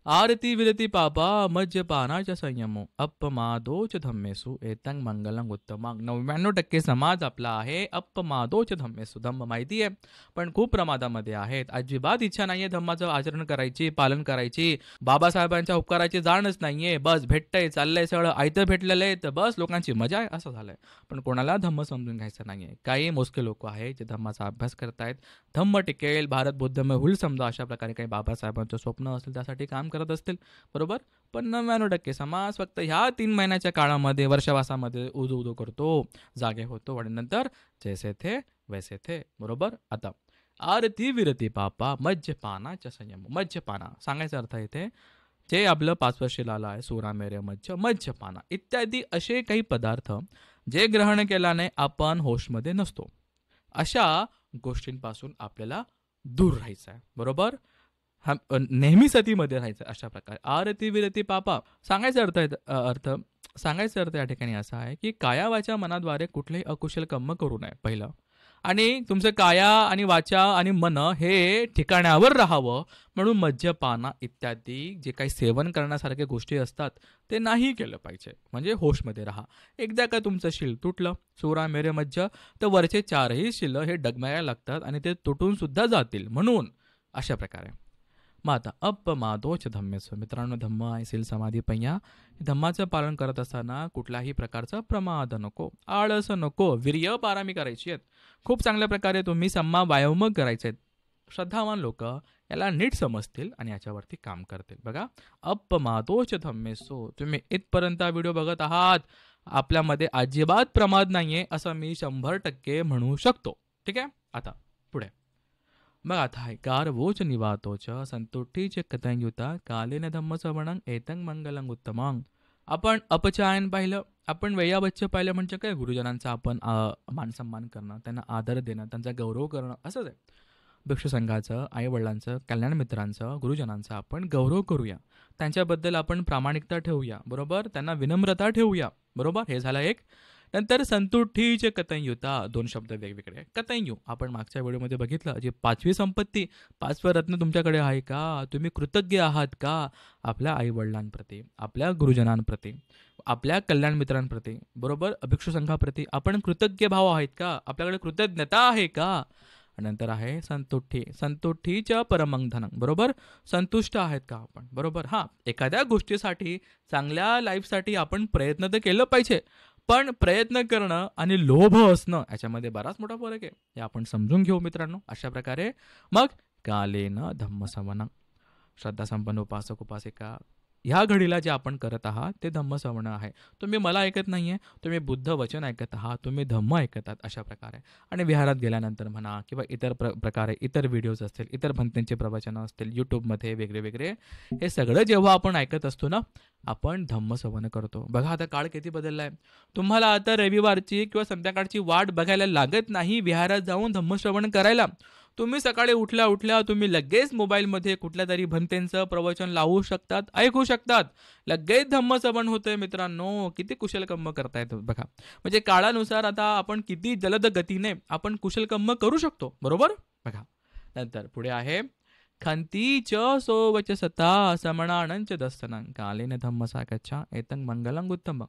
आरती विरती पापा मज्जपानाच्या संयमो अपमादोच धम्मेसु एतंग मंगलंग उत्तमांग. 99% समाज आपला आहे अपमादोच धम्मेसु. धम्म माहिती आहे पण खूप प्रमादामध्ये आहेत. अजिबात इच्छा नाहीये धम्माचं आचरण करायची, पालन करायची. बाबासाहेबांच्या उपकाराची जाणच नाहीये. बस भेटतंय, चाललंय, सगळं आयतं भेटलेलं आहे तर बस लोकांची मजा आहे, असं झालंय. पण कोणाला धम्म समजून घ्यायचं नाहीये. काही मोजके लोक आहेत जे धम्माचा अभ्यास करतायत. धम्म टिकेल, भारत बुद्धमय होईल समजा, अशा प्रकारे काही बाबासाहेबांचं स्वप्न असेल त्यासाठी काम करत असतील, बरोबर. पण 99% समाज फक्त ह्या 3 महिन्याच्या काळामध्ये, वर्षवासामध्ये उदो उदो करतो, जागे होतो आणि नंतर जैसे थे वैसे थे, बरोबर. आता आरती विरती पापा मज्जपानाच्या संयम. मज्जपाना सांगायचा अर्थ इथे जे आपलं 5 शिलाला आहे, सुरा मेरे मज्जपाना इत्यादी असे काही पदार्थ जे ग्रहण केल्याने आपण होशमध्ये नसतो, अशा गोष्टींपासून आपल्याला दूर राहायचं आहे, बरोबर. हा नेहमी सतीमध्ये राहायचं, अशा प्रकारे. आरती विरती पापा सांगायचा सांगायचा अर्थ या ठिकाणी असा आहे की काया वाचा मनाद्वारे कुठलेही अकुशल कर्म करू नये, पहिलं. आणि तुमचं काया आणि वाचा आणि मन हे ठिकाणावर राहावं म्हणून मद्यपाना इत्यादी जे काही सेवन करण्यासारख्या गोष्टी असतात ते नाही केलं पाहिजे, म्हणजे होशमध्ये राहा. एकदा का तुमचं शिल तुटलं, सुरा मेरे मज्ज, तर वरचे 4ही शिल हे डगमगायला लागतात आणि ते तुटून सुद्धा जातील, म्हणून अशा प्रकारे. मग आता अपमादोच धम्मेचं. मित्रांनो, धम्म आहे शील समाधी पय्या. धम्माचं पालन करत असताना कुठल्याही प्रकारचा प्रमाद नको, आळस नको, वीर्य पारामी करायची आहेत. खूप चांगल्या प्रकारे तुम्ही सम्मा व्यायाम करायचे आहेत. श्रद्धावान लोक याला नीट समजतील आणि याच्यावरती काम करतील. बघा, अपमादोच धम्मेसो. तुम्ही इथपर्यंत व्हिडिओ बघत आहात, आपल्यामध्ये अजिबात प्रमाद नाहीये असं मी 100% म्हणू शकतो. ठीक आहे. आता पुढे मग आता आहे गारवोच निवातोच संतुष्टीच कथंयुता कालेन धम्म सवणं एतंग मंगलंग उत्तमांग. आपण अपचायन पाहिलं, आपण वैयाबच्च पाहिलं, म्हणजे काय, गुरुजनांचा आपण मानसन्मान करणं, त्यांना आदर देणं, त्यांचा गौरव करणं, असंच आहे. भिक्षुसंघाचं, आईवडिलांचं, कल्याण मित्रांचं, गुरुजनांचा आपण गौरव करूया, त्यांच्याबद्दल आपण प्रामाणिकता ठेवूया, बरोबर. त्यांना विनम्रता ठेवूया, बरोबर. हे झालं एक. नंतर संतुष्टीचे कतंयुता, 2 शब्द वेगवेगळे. कतंयू आपण मागच्या व्हिडिओमध्ये बघितलं, जी 5वी संपत्ती, 5वं रत्न तुमच्याकडे आहे का? तुम्ही कृतज्ञ आहात का आपल्या आईवडिलांप्रती, आपल्या गुरुजनांप्रती, आपल्या कल्याण मित्रांप्रती, बरोबर, भिक्षुसंघाप्रती आपण कृतज्ञ भाव आहेत का? आपल्याकडे कृतज्ञता आहे का? नंतर आहे संतुष्टी. संतुष्टीच्या परमंग, बरोबर. संतुष्ट आहेत का आपण, बरोबर. हां, एखाद्या गोष्टीसाठी, चांगल्या लाईफसाठी आपण प्रयत्न तर केलं पाहिजे, पण प्रयत्न करणं आणि लोभ असणं याच्यामध्ये बराच मोठा फरक आहे, हे आपण समजून घेऊ मित्रांनो. अशा प्रकारे मग कालेन धम्मसवनं. श्रद्धासंपन्न उपासक उपासिका, ह्या घडीला जे आपण करत आहात ते धम्मसवनं आहे. तुम्ही मला ऐकत नाहीये, तुम्ही बुद्ध वचन ऐकत आहात, तुम्ही धम्म ऐकत आहात, अशा प्रकारे. आणि विहारात गेल्यानंतर म्हणा किंवा इतर प्रकारे इतर व्हिडिओज असतील, इतर भंतेंचे प्रवचनं असतील यूट्यूबमध्ये वेगळे वेगळे, हे सगळं जेव्हा आपण ऐकत असतो ना, आपण धम्मसवनं करतो. बघा आता काळ किती बदलला आहे. तुम्हाला आता रविवारची किंवा संध्याकाळची वाट बघायला लागत नाही विहारात जाऊन धम्मश्रवण करायला. तुम्ही सकाळी उठल्या उठल्या तुम्ही लगेच मोबाईलमध्ये कुठल्या तरी भंतेंचं प्रवचन लावू शकतात, ऐकू शकतात, लगेच धम्मश्रवण होतंय. मित्रांनो, किती कुशल कर्म करतायत बघा. म्हणजे काळानुसार आता आपण किती जलद गतीने आपण कुशल कर्म करू शकतो, बरोबर. बघा नंतर पुढे आहे खंतीच सोवचसता समणानंच दस्तनं कालेन धम्मसाकच्छा एतं मंगलंग उत्तम.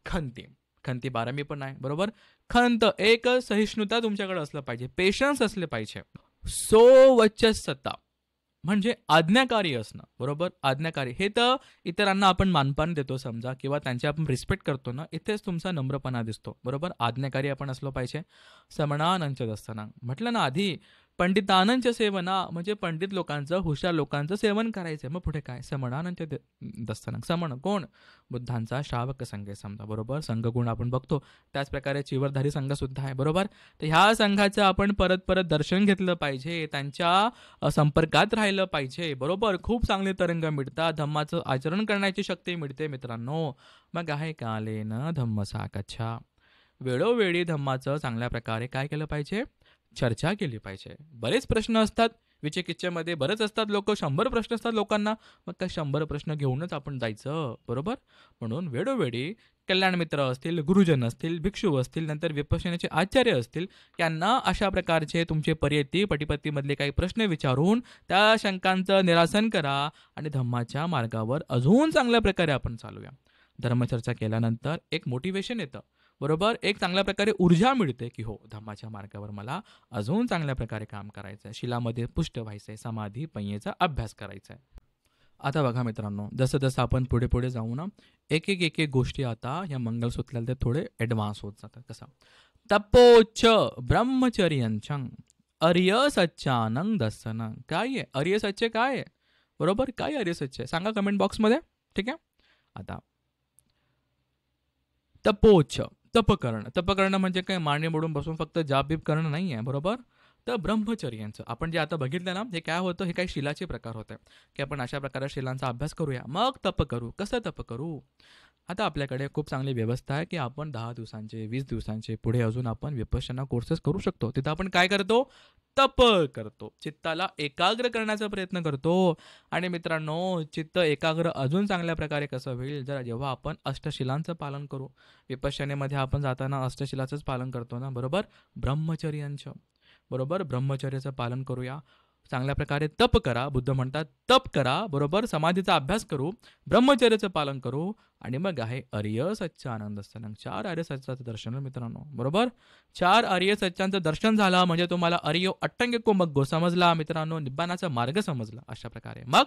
खंती, खंती 12मी पण आहे, बरोबर. खंत, एक सहिष्णुता तुमच्याकडे असलं पाहिजे, पेशन्स असले पाहिजे. सोवचसता म्हणजे आज्ञाकारी असणं, बरोबर. आज्ञाकारी, हे तर इतरांना आपण मानपान देतो समजा, किंवा त्यांची आपण रिस्पेक्ट करतो ना, इथेच तुमचा नम्रपणा दिसतो, बरोबर. आज्ञाकारी आपण असलो पाहिजे. समणानंच दस्तनं म्हटलं ना आधी, पंडितानंच सेवना म्हणजे पंडित लोकांचं, हुशार लोकांचं सेवन करायचंय. मग पुढे काय? समणानंच दस्तनं. समण कोण? बुद्धांचा श्रावक संघ समजा, बरोबर. संघगुण आपण बघतो. त्याच प्रकारे चिवरधारी संघ सुद्धा आहे, बरोबर. तर ह्या संघाचं आपण परत परत दर्शन घेतलं पाहिजे, त्यांच्या संपर्कात राहिलं पाहिजे, बरोबर. खूप चांगले तरंग मिळतात, धम्माचं आचरण करण्याची शक्ती मिळते मित्रांनो. मग आहे कालेन धम्म साकच्छा. वेळोवेळी धम्माचं चांगल्या प्रकारे काय केलं पाहिजे? चर्चा केली पाहिजे. बरेच प्रश्न असतात विचिकित्सेमध्ये, बरेच असतात लोक, 100 प्रश्न असतात लोकांना. मग त्या 100 प्रश्न घेऊनच आपण जायचं, बरोबर. म्हणून वेळोवेळी कल्याण मित्र असतील, गुरुजन असतील, भिक्षू असतील, नंतर विपश्यनाचे आचार्य असतील, यांना अशा प्रकारचे तुमचे परियती पटीपत्तीमधले काही प्रश्न विचारून त्या शंकांचं निरासन करा आणि धम्माच्या मार्गावर अजून चांगल्या प्रकारे आपण चालूया. धर्मचर्चा केल्यानंतर एक मोटिवेशन येतं, बरोबर. एक चांगल्या प्रकारे ऊर्जा मिळते की हो, धम्माच्या मार्गावर मला अजून चांगल्या प्रकारे काम करायचं आहे, शिलामध्ये पुष्ट व्हायचं आहे, समाधी पय्येचा अभ्यास करायचा आहे. आता बघा मित्रांनो, जसं जसं आपण पुढे पुढे जाऊ ना, एक एक एक एक गोष्टी आता या मंगलसूत्राला ते थोडे ॲडव्हान्स होत जातात. कसा? तपोच्च ब्रह्मचर्यंचं अर्य सच्चानं दर्शनं. काय आहे अर्य सच्चे? काय आहे, बरोबर. काय अर्य सच्चे सांगा कमेंट बॉक्समध्ये, ठीक आहे. आता तपोच्च, तप करणं म्हणजे काय? मांडी मोडून बसून फक्त जाप बीप करणं नाही आहे, बरोबर. तर ब्रह्मचर्यांचं आपण जे आता बघितलं ना, हे काय होतं? हे काही शिलाचे प्रकार होते की आपण अशा प्रकारे शिलांचा अभ्यास करूया, मग तप करू. कसं तप करू? आता आपल्याकडे खूप चांगली व्यवस्था आहे की आपण 10 दिवसांचे, 20 दिवसांचे पुढे अजून आपण विपश्यना कोर्सेस करू शकतो. तिथं आपण काय करतो? तप करतो, चित्ताला एकाग्र करण्याचा प्रयत्न करतो. आणि मित्रांनो, चित्त एकाग्र अजून चांगल्या प्रकारे कसं होईल? जरा जेव्हा आपण अष्टशिलांचं पालन करू. विपश्यनेमध्ये आपण जाताना अष्टशिलाचंच पालन करतो ना, बरोबर. ब्रह्मचर्यांचं, बरोबर. ब्रह्मचर्याचं पालन करूया. चांगल्या प्रकारे तप करा. बुद्ध म्हणतात तप करा, बरोबर. समाधीचा अभ्यास करू, ब्रह्मचर्याचं पालन करू आणि मग आहे अर्य सच्चानंद दर्शन. 4 आर्य सच्चाचं दर्शन मित्रांनो, बरोबर. 4 आर्य सच्चांचं दर्शन झालं म्हणजे तुम्हाला अर्यो अट्टंगिको मग्गो समजला मित्रांनो, निब्बानाचा मार्ग समजला. अशा प्रकारे मग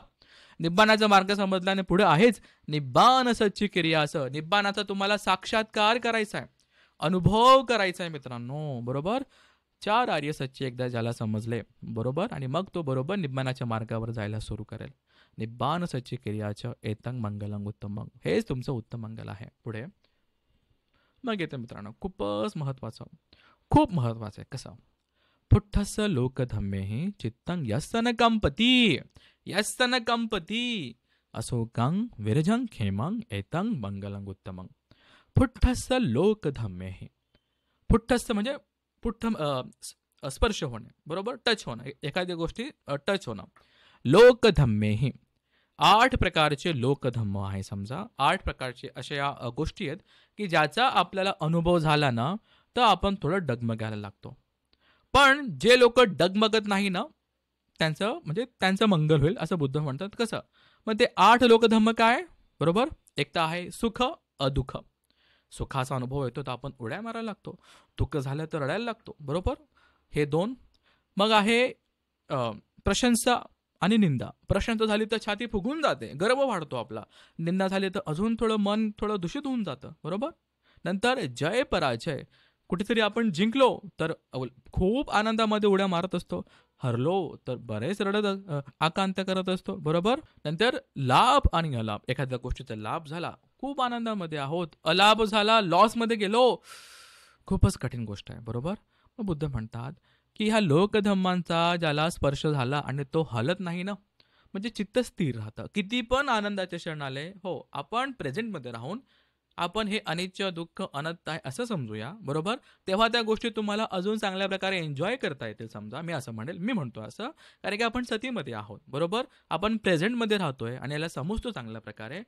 निब्बानाचा मार्ग समजला आणि पुढे आहेच निब्बान सच्ची क्रिया. असं निब्बानाचा तुम्हाला साक्षात्कार करायचा आहे, अनुभव करायचा आहे मित्रांनो, बरोबर. 4 आर्य सच्चे एकदा ज्याला समजले, बरोबर, आणि मग तो बरोबर निब्बानाच्या मार्गावर जायला सुरू करेल. निब्बान सच्ची क्रियाचं एतं मंगलम उत्तमं. हेच तुमचं उत्तम मंगल आहे. पुढे मग येतं मित्रांनो, खूपच महत्वाचं, खूप महत्वाचं आहे. कसं? पुठ्ठस्य लोकधम्मेहि चित्तं यस्तन कंपती, यस्तन कंपती असोकं विरजं खेमं एतं मंगलम उत्तमं. पुठ्ठस्य लोकधम्मेहि. पुठ्ठस्य म्हणजे पुठ्ठ स्पर्श होणे, बरोबर. टच होणं, एखाद्या गोष्टी टच होणं. लोकधम्मेहि 8 प्रकारचे लोकधम्म आहे समजा. 8 प्रकारचे अशा या गोष्टी आहेत की ज्याचा आपल्याला अनुभव झाला ना, तर आपण थोडं डगमगायला लागतो. पण जे लोक डगमगत नाही ना, त्यांचं मंगल होईल असं बुद्ध म्हणतात. कसं? मग ते 8 लोकधम्म काय, बरोबर. एक तर आहे सुख अदुःख. सुखाचा अनुभव येतो तर आपण उड्या मारायला लागतो, दुःख झालं तर रडायला लागतो, बरोबर. हे 2. मग आहे प्रशंसा आणि निंदा. प्रशंसा झाली तर छाती फुगून जाते, गर्व वाढतो आपला. निंदा झाली तर अजून मन थोडं दूषित होऊन जातं, बरोबर. नंतर जय पराजय. कुठेतरी आपण जिंकलो तर खूप आनंदामध्ये उड्या मारत असतो, हरलो तर बरेच रडत आकांत करत असतो, बरोबर. नंतर लाभ आणि अलाभ. एखाद्या गोष्टीचा लाभ झाला, खूप आनंदामध्ये आहोत. अलाभ झाला, लॉसमध्ये गेलो, खूपच कठीण गोष्ट आहे, बरोबर. मग बुद्ध म्हणतात की ह्या लोकधम्मांचा ज्याला स्पर्श झाला आणि तो हलत नाही ना, म्हणजे चित्त स्थिर राहतं. किती पण आनंदाचे क्षण आले, हो, आपण प्रेझेंटमध्ये राहून आपण हे अनित्य, दुःख, अनंत आहे असं समजूया, बरोबर. तेव्हा त्या गोष्टी तुम्हाला अजून चांगल्या प्रकारे एन्जॉय करता येतील समजा. मी असं म्हणेल, मी म्हणतो असं, कारण की आपण सतीमध्ये आहोत, बरोबर. आपण प्रेझेंटमध्ये राहतोय आणि याला समजतो चांगल्या प्रकारे.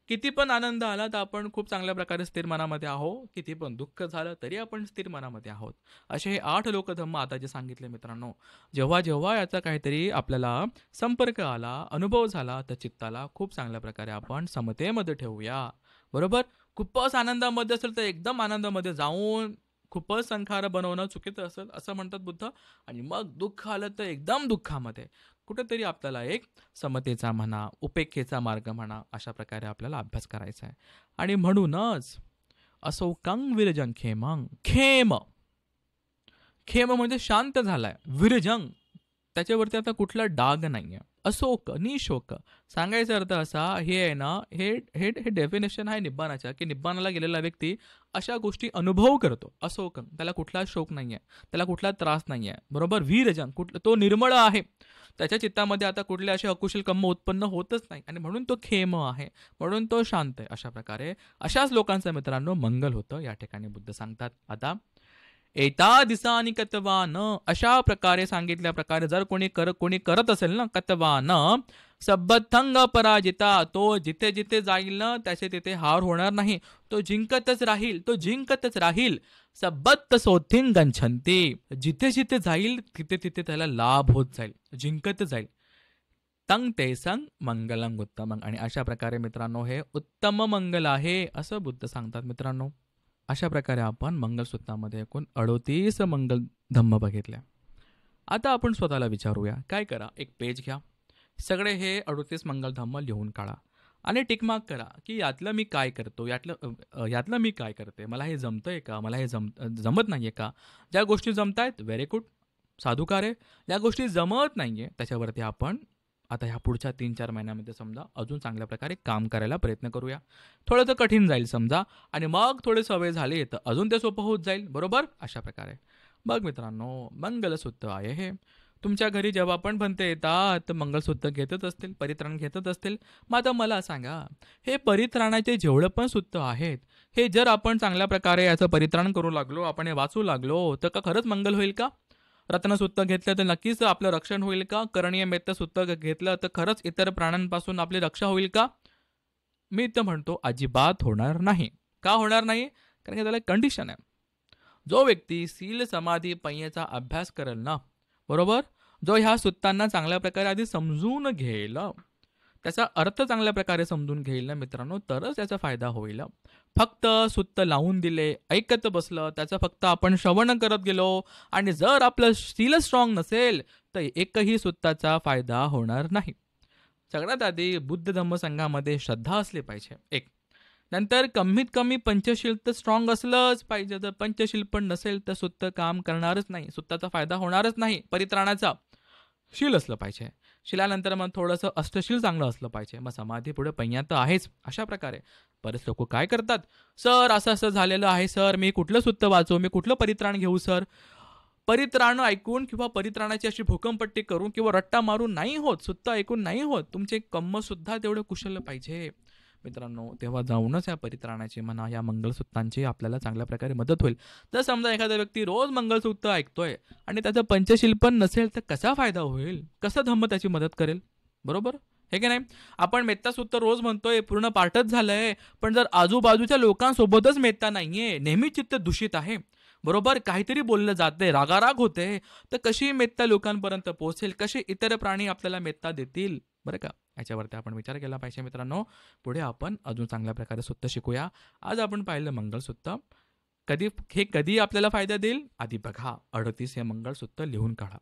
किती पण आनंद आला तर आपण खूप चांगल्या प्रकारे स्थिर मनामध्ये आहोत, किती पण दुःख झालं तरी आपण स्थिर मनामध्ये आहोत. असे हे 8 लोकधम्म आता जे सांगितले मित्रांनो, जेव्हा जेव्हा याचा काहीतरी आपल्याला संपर्क आला, अनुभव झाला, तर चित्ताला खूप चांगल्या प्रकारे आपण समतेमध्ये ठेवूया, बरोबर. खूपच आनंदामध्ये असेल तर एकदम आनंदामध्ये जाऊन खूपच संखार बनवणं चुकीचं असेल असं म्हणतात बुद्ध. आणि मग दुःख आलं तर एकदम दुःखामध्ये कुठेतरी आपल्याला एक समतेचा म्हणा, उपेक्षेचा मार्ग म्हणा, अशा प्रकारे आपल्याला अभ्यास करायचा आहे. आणि म्हणूनच असो कंग विरजंग खेमंग. खेम, खेम म्हणजे शांत झालाय, विरजंग त्याच्यावरती आता कुठला डाग नाहीये. अशोक, निशोक. सांगायचा अर्थ असा, हे आहे ना, हे हे हे डेफिनेशन आहे निब्बाणाच्या, की निब्बाणाला गेलेला व्यक्ती अशा गोष्टी अनुभव करतो. अशोक, त्याला कुठला शोक नाहीये, त्याला कुठला त्रास नाहीये. बरोबर? वीरजन, तो निर्मळ आहे. त्याच्या चित्तामध्ये आता कुठले असे अकुशल कर्म उत्पन्न होतच नाही आणि म्हणून तो खेम आहे, म्हणून तो शांत आहे. अशा प्रकारे अशाच लोकांचं मित्रांनो मंगल होतं, या ठिकाणी बुद्ध सांगतात. आता एता दिसानी कतवान, अशा प्रकारे सांगितल्या प्रकारे जर कोणी करत असेल ना, कतवान सबथंग पराजिता, तो जिथे जिथे जाईल ना त्याचे तिथे हार होणार नाही, तो जिंकतच राहील. सबत सोथिंग गंछंती, जिथे जिथे जाईल तिथे तिथे त्याला लाभ होत जाईल, जिंकत जाईल. तंग ते संग मंगलंग उत्तमं, आणि अशा प्रकारे मित्रांनो हे उत्तम मंगल आहे असं बुद्ध सांगतात. मित्रांनो, अशा प्रकारे आपण मंगलसूत्रामध्ये एकूण 38 मंगल धम्म बघितल्या. आता आपण स्वतःला विचारूया, काय करा, एक पेज घ्या, सगळे हे 38 मंगल धम्म लिहून काढा आणि टिकमार्क करा की यातलं मी काय करतो, यातलं मी काय करते, मला हे जमतंय का, मला हे जमत नाहीये का. ज्या गोष्टी जमतायत व्हेरी गुड, साधुकार आहे. ज्या गोष्टी जमत नाहीये त्याच्यावरती आपण आता ह्या पुढच्या 3-4 महिन्यामध्ये समजा अजून चांगल्या प्रकारे काम करायला प्रयत्न करूया. थोडंसं कठीण जाईल समजा, आणि मग थोडी सवय झाली तर अजून ते सोपं होत जाईल. बरोबर? अशा प्रकारे मग मित्रांनो मंगलसूत्र आहे हे. तुमच्या घरी जेव्हा पण बनते येतात मंगलसूत्र घेतच असतील, परित्राण घेतच असतील. मग आता मला सांगा, हे परित्राणाचे जेवढं पण सूत्र आहेत, हे जर आपण चांगल्या प्रकारे याचं परित्राण करू लागलो, आपण हे वाचू लागलो, तर का खरंच मंगल होईल का? रत्नसूत्र घेतलं तर नक्कीच आपलं रक्षण होईल का? करणीय मेत्त सूत्र घेतलं तर खरंच इतर प्राण्यांपासून आपली रक्षा होईल का? मी तर म्हणतो अजिबात होणार नाही. का होणार नाही? कारण की त्याला कंडिशन आहे. जो व्यक्ती सील समाधी पय्येचा अभ्यास करेल ना, बरोबर, जो ह्या सूत्रांना चांगल्या प्रकारे आधी समजून घेईल, त्याचा अर्थ चांगल्या प्रकारे समजून घेईल ना मित्रांनो, तरच त्याचा फायदा होईल. फक्त सुत्त लावून दिले, ऐकत बसलं, त्याचं फक्त आपण श्रवण करत गेलो, आणि जर आपलं शील स्ट्रॉंग नसेल तर एकही सुत्ताचा फायदा होणार नाही. सगळ्यात आधी बुद्ध धम्म संघामध्ये श्रद्धा असली पाहिजे, एक. नंतर कमीत कमी पंचशील तर स्ट्रॉंग असलंच पाहिजे. जर पंचशील पण नसेल तर सुत्त काम करणारच नाही, सुत्ताचा फायदा होणारच नाही. परित्राणाचा शील असलं पाहिजे. शिलानंतर मग थोडंसं अष्टशील चांगलं असलं पाहिजे. मग समाधी पुढे पय्या तर आहेच. अशा प्रकारे बरेच लोक काय करतात, सर असं असं झालेलं आहे सर, मी कुठलं सुत्त वाचू, मी कुठलं परित्राण घेऊ सर. परित्राण ऐकून किंवा परित्राणाची अशी भूकंपट्टी करून किंवा रट्टा मारून नाही होत, सुत्त ऐकून नाही होत. तुमचे कर्म सुद्धा तेवढं कुशल पाहिजे मित्रांनो. तेव्हा जाऊनच या परित्राणाची म्हणा, या मंगलसूत्रांची आपल्याला चांगल्या प्रकारे मदत होईल. जर समजा एखादा व्यक्ती रोज मंगलसूत्र ऐकतोय आणि त्याचं पंचशील पण नसेल तर कसा फायदा होईल, कसं धम्म त्याची मदत करेल? बरोबर हे की नाही? आपण मेत्तासूत्र रोज म्हणतोय, पूर्ण पाठच झालंय, पण जर आजूबाजूच्या लोकांसोबतच मेत्ता नाहीये, नेहमी चित्त दूषित आहे, बरोबर, काहीतरी बोललं जाते, रागाराग होते, तर कशी मेत्ता लोकांपर्यंत पोहोचेल, कसे इतर प्राणी आपल्याला मेत्ता देतील? बरं का, याच्यावरती आपण विचार केला पाहिजे मित्रांनो. पुढे आपण अजून चांगल्या प्रकारे सूत्र शिकूया. आज आपण पाहिलं मंगलसूत्र. कधी आपल्याला फायदा देईल? आधी बघा, 38 हे मंगलसूत्र लिहून काढा,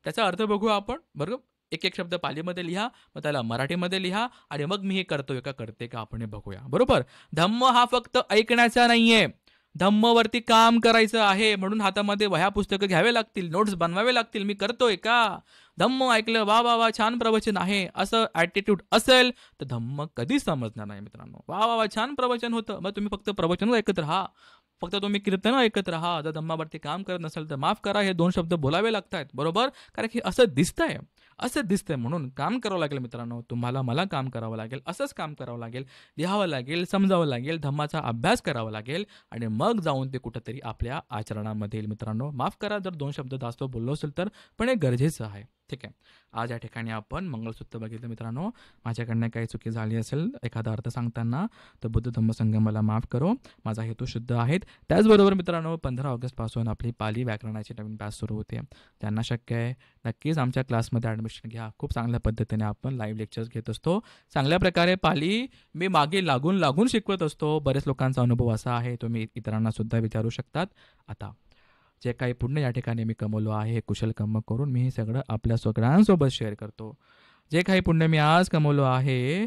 त्याचा अर्थ बघू आपण. बरोबर, एक एक शब्द पालीमध्ये लिहा, मग त्याला मराठीमध्ये लिहा, आणि मग मी हे करतोय का करते का आपण हे बघूया. बरोबर, धम्म हा फक्त ऐकण्याचा नाहीये, धम्मवरती काम करायचं आहे. म्हणून हातामध्ये वह्या पुस्तकं घ्यावे लागतील, नोट्स बनवावे लागतील. मी करतोय का? धम्म ऐकलं, वा वा वा छान प्रवचन आहे, असं ॲटिट्यूड असेल तर धम्म कधीच समजणार नाही मित्रांनो. वा वा वा छान प्रवचन होतं, मग तुम्ही फक्त प्रवचनच ऐकत राहा, फक्त तुम्ही कीर्तन ऐकत राहा. जर धम्मावरती काम करत नसेल तर माफ करा, हे 2 शब्द बोलावे लागतात. बरोबर, कारण की असं दिसतंय म्हणून काम करावं लागेल मित्रांनो. तुम्हाला मला काम करावं लागेल, असंच काम करावं लागेल, लिहावं लागेल, समजावं लागेल, धम्माचा अभ्यास करावा लागेल, आणि मग जाऊन ते कुठंतरी आपल्या आचरणामध्ये येईल मित्रांनो. माफ करा जर 2 शब्द जास्त बोललो असेल तर, पण हे गरजेचं आहे. ठीक आहे, आज या ठिकाणी आपण मंगलसूत्र बघितलं मित्रांनो. माझ्याकडनं काही चुकी झाली असेल एखादा अर्थ सांगताना तर बुद्ध धम्म संघ मला माफ करो, माझा हेतू शुद्ध आहेत. त्याचबरोबर मित्रांनो, 15 ऑगस्टपासून आपली पाली व्याकरणाची नवीन बॅच सुरू होते. ज्यांना शक्य आहे नक्कीच आमच्या क्लासमध्ये ॲडमिशन घ्या. खूप चांगल्या पद्धतीने आपण लाईव्ह लेक्चर्स घेत असतो. चांगल्या प्रकारे पाली मी मागे लागून शिकवत असतो. बरेच लोकांचा अनुभव असा आहे, तुम्ही इतरांना सुद्धा विचारू शकतात. आता जे काही पुण्य या ठिकाणी मी कमवलो आहे, हे कुशल कर्म करून मी हे सगळं आपल्या सगळ्यांसोबत शेअर करतो. जे काही पुण्य मी आज कमवलो आहे,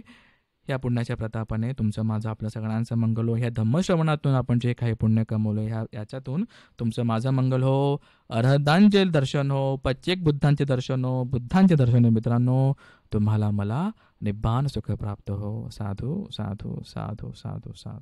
ह्या पुण्याच्या प्रतापाने तुमचं माझं आपलं सगळ्यांचं मंगल हो. ह्या धम्मश्रवणातून आपण जे काही पुण्य कमवलं याच्यातून तुमचं माझं मंगल हो. अर्हतांचे दर्शन हो, प्रत्येक बुद्धांचे दर्शन हो, बुद्धांचे दर्शन हो. मित्रांनो, तुम्हाला मला निब्बान सुख प्राप्त हो. साधू साधू साधू साधू साधू.